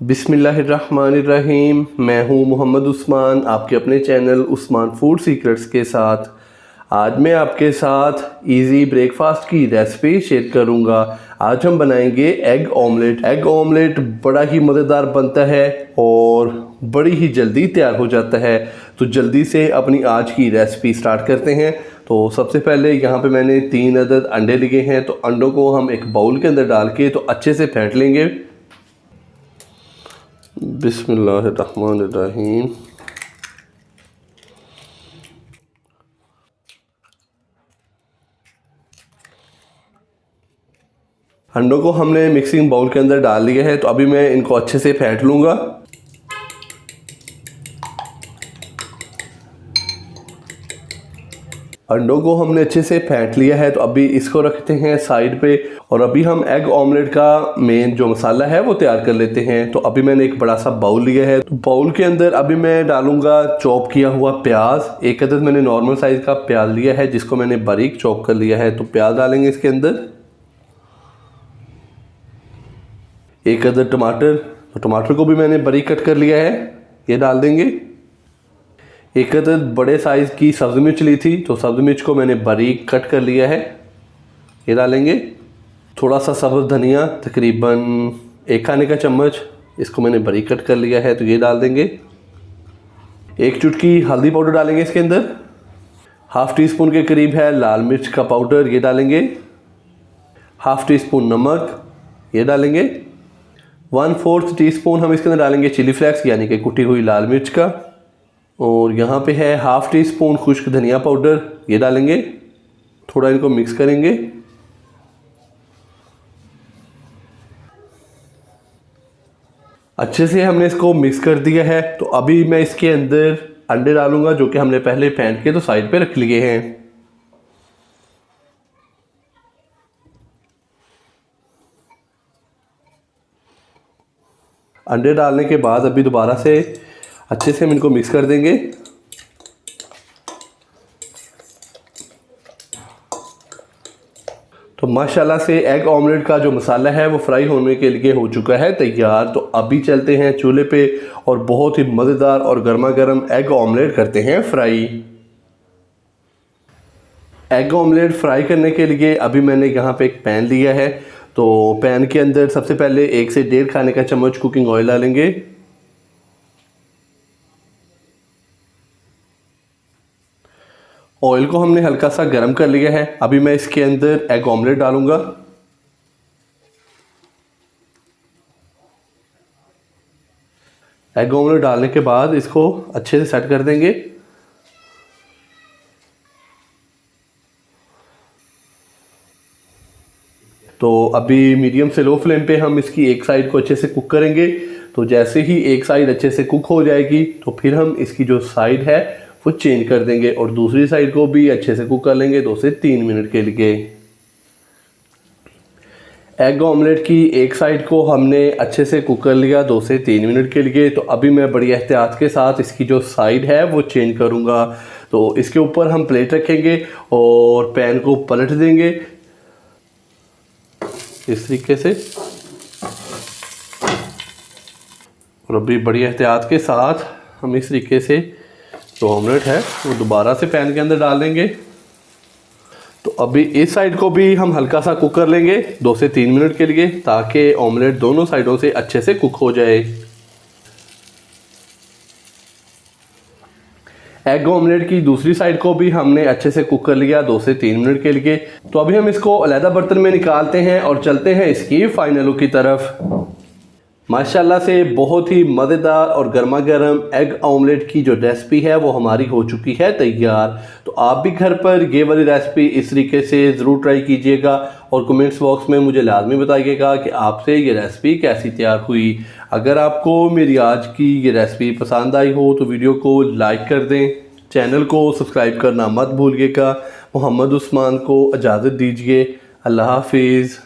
बिस्मिल्लाहिर्रहमानिर्रहीम। मैं हूं मोहम्मद उस्मान, आपके अपने चैनल उस्मान फूड सीक्रेट्स के साथ। आज मैं आपके साथ इजी ब्रेकफास्ट की रेसिपी शेयर करूंगा। आज हम बनाएंगे एग ऑमलेट। एग ऑमलेट बड़ा ही मज़ेदार बनता है और बड़ी ही जल्दी तैयार हो जाता है। तो जल्दी से अपनी आज की रेसिपी स्टार्ट करते हैं। तो सबसे पहले यहाँ पे मैंने 3 अदद अंडे लिए हैं। तो अंडों को हम एक बाउल के अंदर डाल के तो अच्छे से फेंट लेंगे। बिस्मिल्लाहिर्रहमानिर्रहीम। अंडों को हमने मिक्सिंग बाउल के अंदर डाल लिया है। तो अभी मैं इनको अच्छे से फेंट लूँगा। अंडों को हमने अच्छे से फेंट लिया है। तो अभी इसको रखते हैं साइड पे और अभी हम एग ऑमलेट का मेन जो मसाला है वो तैयार कर लेते हैं। तो अभी मैंने एक बड़ा सा बाउल लिया है। तो बाउल के अंदर अभी मैं डालूंगा चॉप किया हुआ प्याज। एक अदद मैंने नॉर्मल साइज का प्याज लिया है जिसको मैंने बारीक चॉप कर लिया है। तो प्याज डालेंगे इसके अंदर। एक अदद टमाटर, तो टमाटर को भी मैंने बारीक कट कर लिया है, ये डाल देंगे। एक अदद बड़े साइज़ की सब्ज़ी मिर्च ली थी, तो सब्ज़ी मिर्च को मैंने बारीक कट कर लिया है, ये डालेंगे। थोड़ा सा सब्ज़ धनिया, तकरीबन 1 खाने का चम्मच, इसको मैंने बारीक कट कर लिया है, तो ये डाल देंगे। 1 चुटकी हल्दी पाउडर डालेंगे इसके अंदर। हाफ़ टी स्पून के करीब है लाल मिर्च का पाउडर, ये डालेंगे। हाफ़ टी स्पून नमक, ये डालेंगे। 1/4 टीस्पून हम इसके अंदर डालेंगे चिली फ्लेक्स यानी कि कुटी हुई लाल मिर्च का। और यहाँ पे है हाफ़ टी स्पून खुश्क धनिया पाउडर, ये डालेंगे। थोड़ा इनको मिक्स करेंगे। अच्छे से हमने इसको मिक्स कर दिया है। तो अभी मैं इसके अंदर अंडे डालूंगा जो कि हमने पहले फेंट के तो साइड पे रख लिए हैं। अंडे डालने के बाद अभी दोबारा से अच्छे से हम इनको मिक्स कर देंगे। तो माशाल्लाह से एग ऑमलेट का जो मसाला है वो फ्राई होने के लिए हो चुका है तैयार। तो अभी चलते हैं चूल्हे पे और बहुत ही मज़ेदार और गर्मा गर्म एग ऑमलेट करते हैं फ्राई। एग ऑमलेट फ्राई करने के लिए अभी मैंने यहाँ पे एक पैन लिया है। तो पैन के अंदर सबसे पहले 1 से 1.5 खाने का चम्मच कुकिंग ऑयल डालेंगे। ऑयल को हमने हल्का सा गर्म कर लिया है। अभी मैं इसके अंदर एग ऑमलेट डालूंगा। एग ऑमलेट डालने के बाद इसको अच्छे से सेट कर देंगे। तो अभी मीडियम से लो फ्लेम पे हम इसकी एक साइड को अच्छे से कुक करेंगे। तो जैसे ही एक साइड अच्छे से कुक हो जाएगी तो फिर हम इसकी जो साइड है वो चेंज कर देंगे और दूसरी साइड को भी अच्छे से कुक कर लेंगे 2 से 3 मिनट के लिए। एग ऑमलेट की एक साइड को हमने अच्छे से कुक कर लिया 2 से 3 मिनट के लिए। तो अभी मैं बड़ी एहतियात के साथ इसकी जो साइड है वो चेंज करूँगा। तो इसके ऊपर हम प्लेट रखेंगे और पैन को पलट देंगे इस तरीके से। और अभी बड़ी एहतियात के साथ हम इस तरीके से जो ऑमलेट है वो दोबारा से पैन के अंदर डाल देंगे। तो अभी इस साइड को भी हम हल्का सा कुक कर लेंगे 2 से 3 मिनट के लिए ताकि ऑमलेट दोनों साइडों से अच्छे से कुक हो जाए। एग ऑमलेट की दूसरी साइड को भी हमने अच्छे से कुक कर लिया 2 से 3 मिनट के लिए। तो अभी हम इसको अलग बर्तन में निकालते हैं और चलते हैं इसकी फाइनल लुक की तरफ। माशाल्लाह से बहुत ही मज़ेदार और गर्मा गर्म एग ऑमलेट की जो रेसिपी है वो हमारी हो चुकी है तैयार। तो आप भी घर पर ये वाली रेसिपी इस तरीके से ज़रूर ट्राई कीजिएगा और कमेंट्स बॉक्स में मुझे लाजमी बताइएगा कि आपसे ये रेसिपी कैसी तैयार हुई। अगर आपको मेरी आज की ये रेसिपी पसंद आई हो तो वीडियो को लाइक कर दें, चैनल को सब्सक्राइब करना मत भूलिएगा। मोहम्मद उस्मान को इजाज़त दीजिए। अल्लाह हाफिज़।